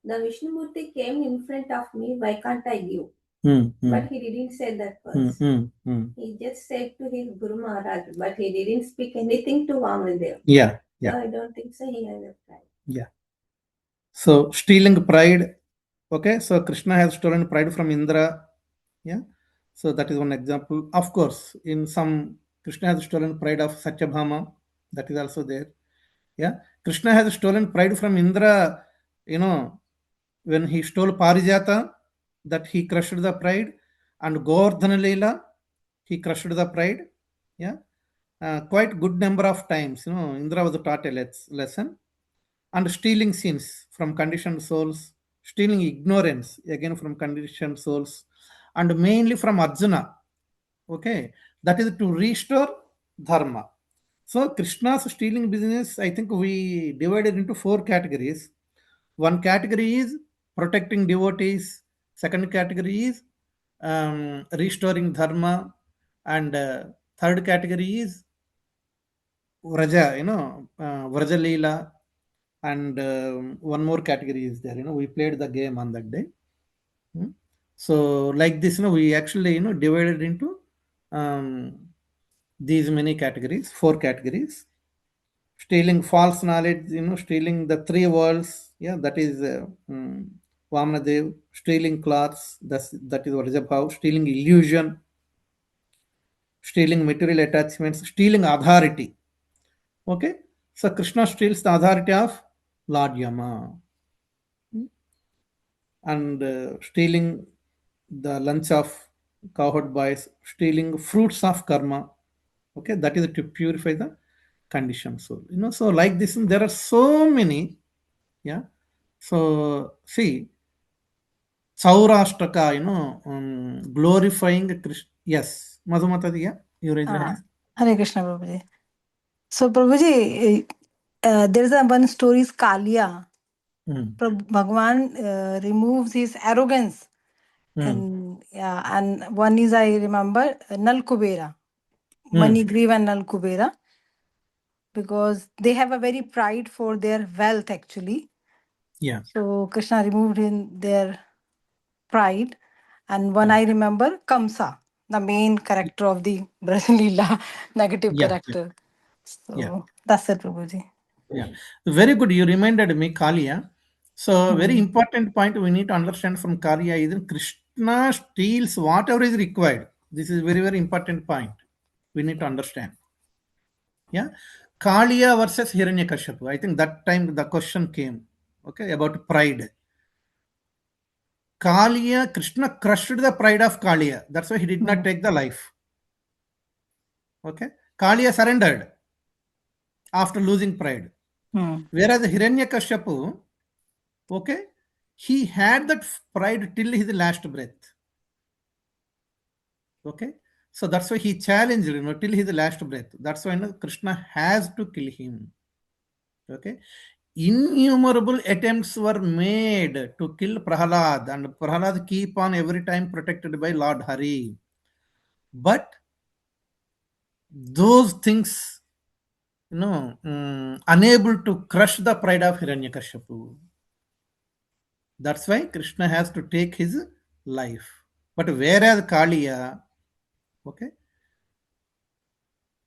the Vishnumurti came in front of me, why can't I give? Mm, But mm, he didn't say that mm, first. mm, mm. He just said to his Guru Maharaj, but he didn't speak anything to Vaman Dev. Yeah, So yeah, I don't think so he has a pride. yeah. So, stealing pride. Okay, so Krishna has stolen pride from Indra. Yeah, so that is one example. Of course, in some, Krishna has stolen pride of Satyabhama. That is also there. Yeah, Krishna has stolen pride from Indra. You know, when he stole Parijata, that he crushed the pride, and Govardhana Leela, he crushed the pride. Yeah, quite good number of times. Indra was taught a lesson. And stealing sins from conditioned souls, stealing ignorance again from conditioned souls, and mainly from Arjuna. Okay, that is to restore dharma. So Krishna's stealing business, I think we divided into four categories. One category is protecting devotees. Second category is restoring dharma, and third category is Vraja, Vraja Leela, and one more category is there. We played the game on that day. Hmm. So like this, we actually divided into um, these many categories, four categories. Stealing false knowledge, stealing the three worlds. Yeah, that is Vamanadev. Stealing cloths. That is what is about. Stealing illusion. Stealing material attachments. Stealing authority. Okay. So Krishna steals the authority of Lord Yama. And stealing the lunch of cowherd boys, stealing fruits of karma. Okay, that is to purify the conditioned soul. So like this, there are so many. Yeah. So see, Chourashtaka, glorifying Krishna. Yes. Madhumatadi, yeah, you raised your Ah, hand. Hare Krishna, Prabhuji. So, Prabhuji, there is a one story is Kalia. Hmm. Bhagwan removes his arrogance, Hmm. and one is I remember Nal Kubera, Hmm. Manigriva and Nal Kubera, because they have a very pride for their wealth actually. Yeah. So Krishna removed in their pride, and one Yeah. I remember Kamsa, the main character of the Leela, negative Yeah. Yeah. character. Yeah. So that's it, Prabhuji. Yeah. Very good. You reminded me, Kalia. So, very Hmm. important point we need to understand from Kalia is that Krishna steals whatever is required. This is very, very important point. We need to understand. Yeah. Kalia versus Hiranyakashipu. I think that time the question came. Okay. About pride. Kalia, Krishna crushed the pride of Kalia. That's why he did not Hmm. take the life. Okay. Kalia surrendered after losing pride. Hmm. Whereas Hiranyakashipu, okay, he had that pride till his last breath. Okay. So that's why he challenged, till his last breath. That's why Krishna has to kill him. Okay. Innumerable attempts were made to kill Prahalad, and Prahalad keep on every time protected by Lord Hari. But those things, unable to crush the pride of Hiranyakashipu. That's why Krishna has to take his life. But whereas Kaliya, okay,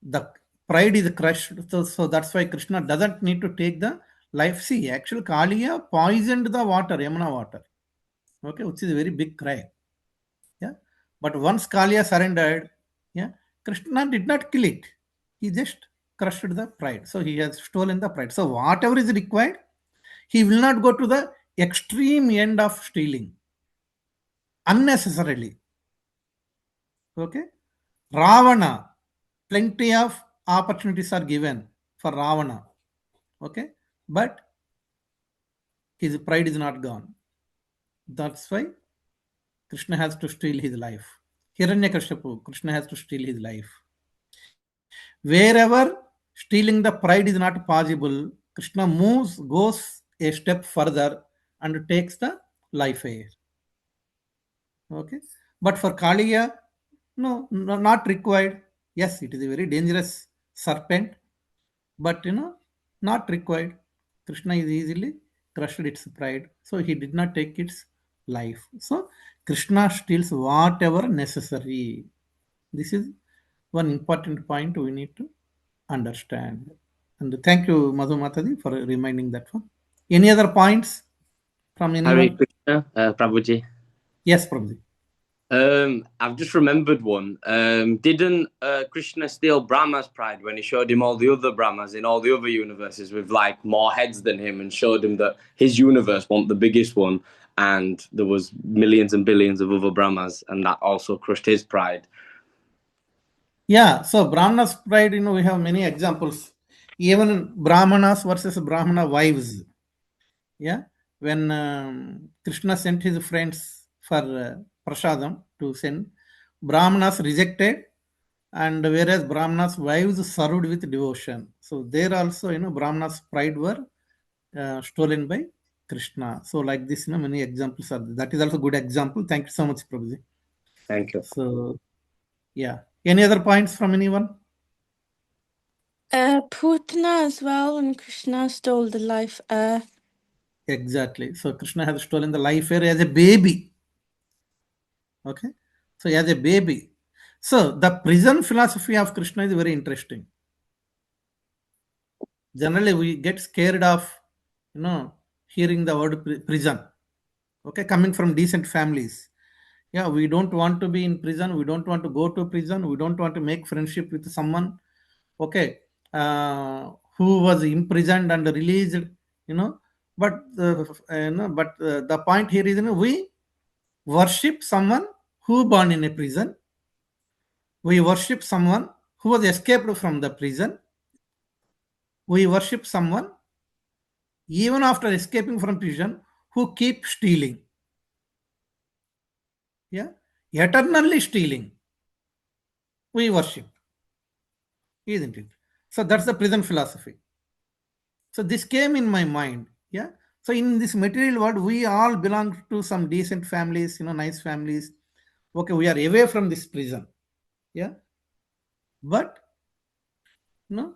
the pride is crushed, so that's why Krishna doesn't need to take the life. See, actually, Kaliya poisoned the water, Yamuna water, okay, which is a very big crime. Yeah, but once Kaliya surrendered, yeah, Krishna did not kill it. He just crushed the pride. So he has stolen the pride. So whatever is required, he will not go to the extreme end of stealing unnecessarily. Okay, Ravana, plenty of opportunities are given for Ravana. Okay, but his pride is not gone. That's why Krishna has to steal his life. Hiranyakashipu, Krishna has to steal his life. Wherever stealing the pride is not possible, Krishna goes a step further and takes the life air. Okay. But for Kaliya, no, not required. Yes, it is a very dangerous serpent, but not required. Krishna is easily crushed its pride, so he did not take its life. So Krishna steals whatever necessary. This is one important point we need to understand. And thank you, Madhu Matadi, for reminding that one. Any other points from Hare anyone? Krishna, Prabhuji. Yes, Prabhuji. I've just remembered one. Didn't Krishna steal Brahma's pride when he showed him all the other Brahmas in all the other universes with like more heads than him, and showed him that his universe wasn't the biggest one, and there was millions and billions of other Brahmas, and that also crushed his pride. Yeah, so Brahmana's pride, we have many examples. Even Brahmanas versus Brahmana wives. Yeah, when Krishna sent his friends for prasadam to send, Brahmanas rejected, and whereas Brahmanas wives served with devotion. So there also, Brahmanas pride were stolen by Krishna. So like this, many examples are there. That is also good example. Thank you so much, Prabhuji. Thank you. So yeah, any other points from anyone? Putana as well, and Krishna stole the life air. Exactly. So Krishna has stolen the life air as a baby. Okay. So as a baby. So the prison philosophy of Krishna is very interesting. Generally, we get scared of, hearing the word prison. Okay, coming from decent families. Yeah, we don't want to be in prison. We don't want to go to prison. We don't want to make friendship with someone. Okay, who was imprisoned and released. You know, but the point here is, we worship someone who born in a prison. We worship someone who was escaped from the prison. We worship someone even after escaping from prison who keep stealing. Yeah, eternally stealing. we worship, isn't it? So that's the present philosophy. So this came in my mind. Yeah. So in this material world, we all belong to some decent families, nice families. Okay, we are away from this prison. Yeah. But no,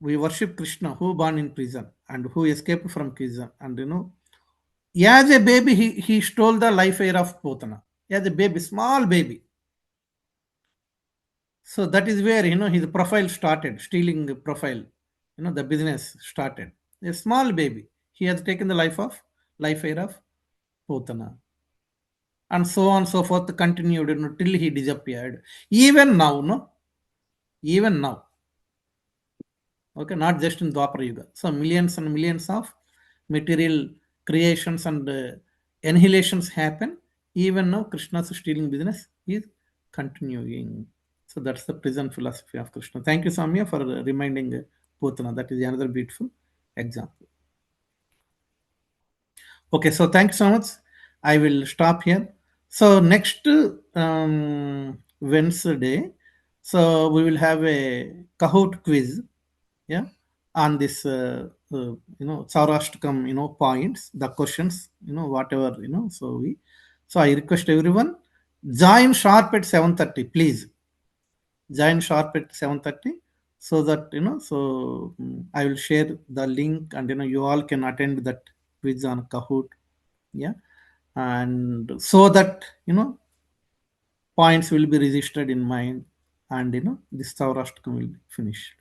we worship Krishna, who born in prison and who escaped from prison. And as a baby, he stole the life air of Potana. As a baby, small baby. So that is where his profile started, stealing profile. The business started. A small baby. He has taken the life air of Potana. And so on and so forth continued till he disappeared. Even now, no? Even now. Okay, not just in Dwapara Yuga. So millions and millions of material creations and annihilations happen. Even now, Krishna's stealing business is continuing. So that's the present philosophy of Krishna. Thank you, Samya, for reminding Putana. That is another beautiful example. Okay, so thanks so much. I will stop here. So next Wednesday, so we will have a Kahoot quiz, yeah, on this Chourashtakam points, the questions, whatever, so I request everyone join sharp at 7:30, please join sharp at 7:30, so that I will share the link, and you all can attend that quiz on Kahoot. Yeah. And so that points will be registered in mind, and this Saurashtakam will be finished.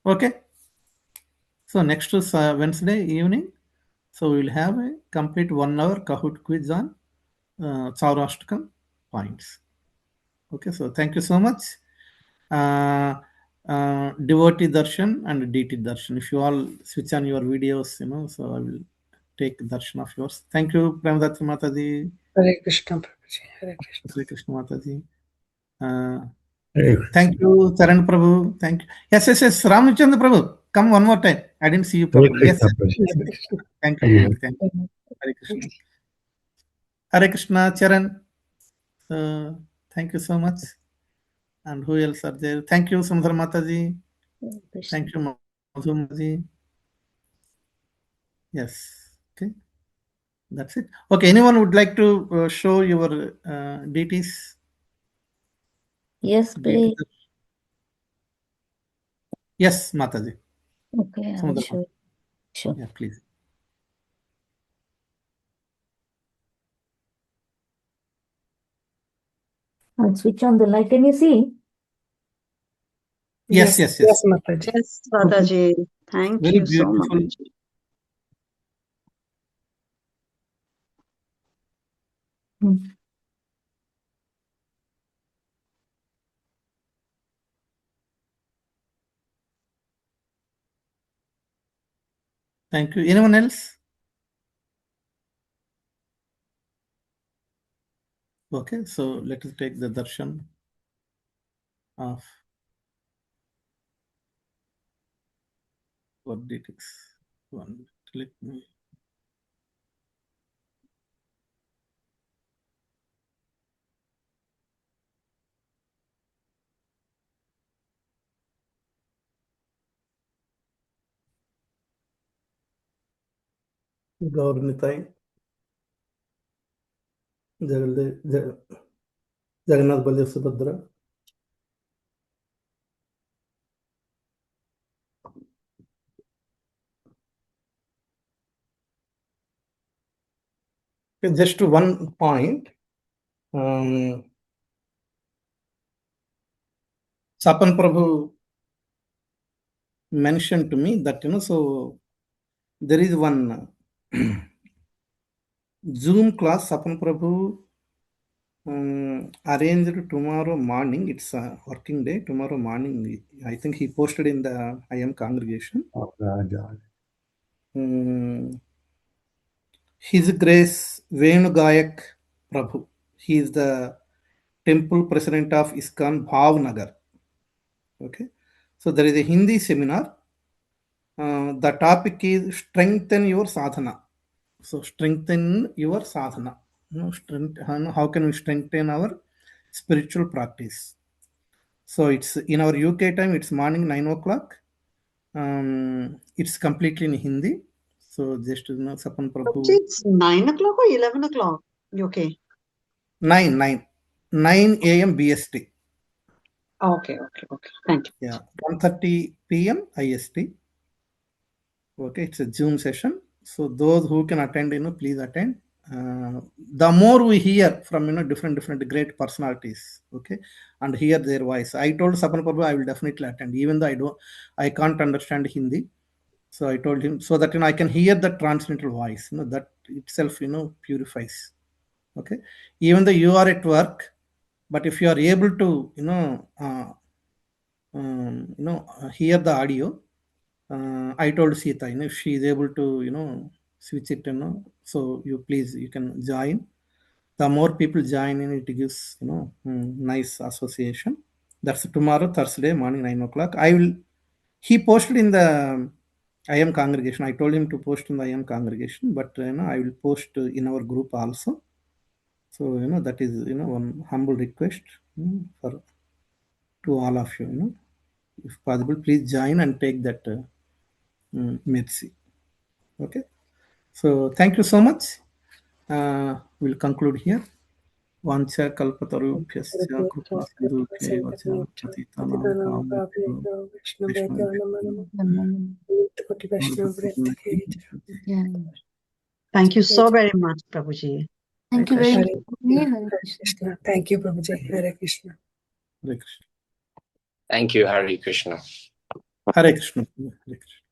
Okay. So next is Wednesday evening. So we will have a complete 1 hour Kahoot quiz on Saurashtakam points. Okay. So thank you so much. Uh, Devotee Darshan and DT Darshan. If you all switch on your videos, so I will take darshan of yours. Thank you, Premdatti Mataji. Hare Krishna, Prabhuji. Hare Krishna. Hare Krishna Mataji. Uh, Hare Krishna. Thank you, Charan Prabhu. Thank you. Yes. Ramchandra Prabhu, come one more time. I didn't see you Hare properly. Yes. Krishna, Prabhuji. Thank you. Hare Thank you. Hare Krishna. Hare Krishna, Charan. Thank you so much. And who else are there? Thank you, Sundar Mataji. Krishna. Thank you, Madhu Mataji. Yes. Okay. That's it. Okay. Anyone would like to show your deities? Yes, Deities? please. Yes, Mataji. Okay, I will Samudra show Mataji. you. Sure. Yeah, please. I'll switch on the light. Can you see? Yes. Yes, Mataji. Yes, Mataji. Thank Very you so beautiful. much. Hmm. Thank you. Anyone else? Okay, so let us take the darshan of what deities. One, let me. Gaurnitai, Jagannath Baladev Subhadra. Okay, just one point. Sapan Prabhu mentioned to me that so there is one Zoom class Sapan Prabhu arranged tomorrow morning. It's a working day. Tomorrow morning, I think he posted in the IM congregation. Oh, God. His Grace Venugayak Prabhu. He is the temple president of ISKCON Bhavnagar. Okay. So there is a Hindi seminar. The topic is strengthen your sadhana. So strengthen your sadhana. How can we strengthen our spiritual practice? So it's in our UK time, it's morning 9 o'clock. It's completely in Hindi. So just Sapan Prabhu. It's 9 o'clock or 11 o'clock UK? 9 a.m. BST. Okay. Thank you. Yeah, 1:30 p.m. IST. Okay, it's a Zoom session. So those who can attend, please attend. The more we hear from different great personalities, okay, and hear their voice. I told Sapan Prabhu I will definitely attend, even though I can't understand Hindi. So I told him so that I can hear the transcendental voice. That itself purifies. Okay, even though you are at work, but if you are able to hear the audio, I told Sita, if she is able to switch it, so you can join. The more people join in, it gives nice association. That's tomorrow, Thursday morning 9 o'clock. He posted in the IM congregation. I told him to post in the IM congregation, but I will post in our group also. So that is one humble request for to all of you. If possible, please join and take that mercy. Okay. So thank you so much. We'll conclude here. Vancha kalpatarubhyasya kripa sindhubhya vacha patitanam pavabhyo Thank you so very much, Prabhuji. Thank you very much. Hare Krishna. Thank you, Prabhuji. Hare Krishna. Hare Krishna. Thank you, Hari Krishna. Hare Krishna. Hare Krishna.